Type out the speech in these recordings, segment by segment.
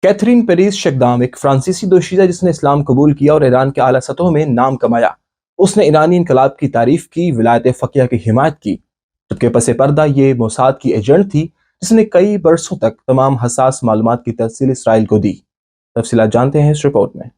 Catherine Paris शेकदाम एक फ्रांसीसी दोशीज़ा जिसने इस्लाम कबूल किया और ईरान के आला सतहों में नाम कमाया। उसने ईरानी इनकलाब की तारीफ की, विलायत फ़क़िह की हिमायत की, जबकि पसे पर्दा ये मोसाद की एजेंट थी जिसने कई बरसों तक तमाम हसास मालूमात की तफसील इसराइल को दी। तफसीलात जानते हैं इस रिपोर्ट में।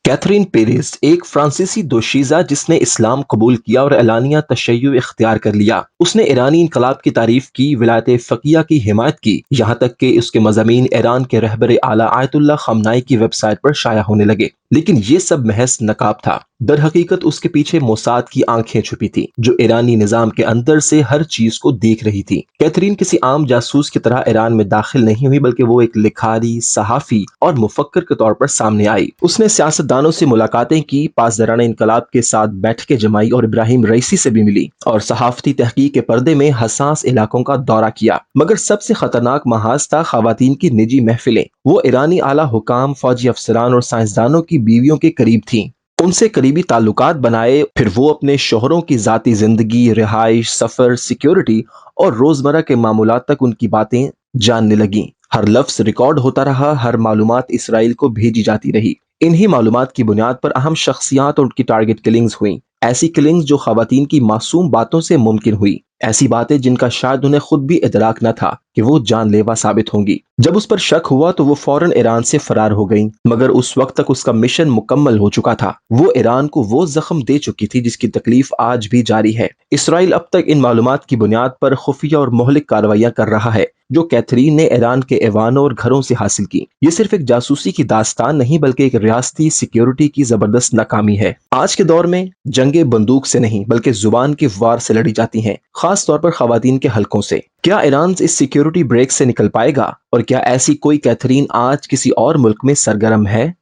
कैथरीन पेरिस एक फ्रांसीसी दोशीज़ा जिसने इस्लाम कबूल किया और एलानिया तशय्युअ इख्तियार कर लिया। उसने ईरानी इनकलाब की तारीफ की, विलायत फ़क़िह की हिमायत की, यहाँ तक कि उसके मज़ामीन ईरान के रहबर आला आयतुल्लाह खमनाई की वेबसाइट पर शाया होने लगे। लेकिन ये सब महज नकाब था। दर हकीकत उसके पीछे मोसाद की आंखें छुपी थी, जो ईरानी निजाम के अंदर से हर चीज को देख रही थी। कैथरीन किसी आम जासूस की तरह ईरान में दाखिल नहीं हुई, बल्कि वो एक लिखारी, सहाफी और मुफक्कर के तौर पर सामने आई। उसने सियासतदानों से मुलाकातें की, पासदारान इनकलाब के साथ बैठकें जमाई और इब्राहिम रईसी से भी मिली, और सहाफती तहकीक के पर्दे में हसास इलाकों का दौरा किया। मगर सबसे खतरनाक महाज था खवातीन की निजी महफिलें। वो ईरानी आला हुकाम, फौजी अफसरान और साइंसदानों की बीवियों के करीब थीं। उनसे करीबी ताल्लुकात बनाए, फिर वो अपने शोहरों की जाती जिंदगी, रिहाइश, सफर, सिक्योरिटी और रोजमर्रा के मामूलात तक उनकी बातें जानने लगी। हर लफ्ज रिकॉर्ड होता रहा, हर मालूमात इसराइल को भेजी जाती रही। इन्हीं मालूमात की बुनियाद पर अहम शख्सियात और उनकी टारगेट किलिंग्स हुई। ऐसी किलिंग्स जो खवातीन की मासूम बातों से मुमकिन हुई, ऐसी बातें जिनका शायद उन्हें खुद भी इदराक न था कि वो जानलेवा साबित होंगी। जब उस पर शक हुआ तो वो फौरन ईरान से फरार हो गई, मगर उस वक्त तक उसका मिशन मुकम्मल हो चुका था। वो ईरान को वो जख्म दे चुकी थी जिसकी तकलीफ आज भी जारी है। इसराइल अब तक इन मालूमात की बुनियाद पर खुफिया और मोहलिक कार्रवाइयां कर रहा है, जो कैथरीन ने ईरान के ऐवानों और घरों से हासिल की। ये सिर्फ एक जासूसी की दास्तान नहीं, बल्कि एक रियासती सिक्योरिटी की जबरदस्त नाकामी है। आज के दौर में जंगे बंदूक से नहीं, बल्कि जुबान के वार से लड़ी जाती हैं, खास तौर पर खवातीन के हलकों से। क्या ईरान इस सिक्योरिटी ब्रेक से निकल पाएगा, और क्या ऐसी कोई कैथरीन आज किसी और मुल्क में सरगर्म है?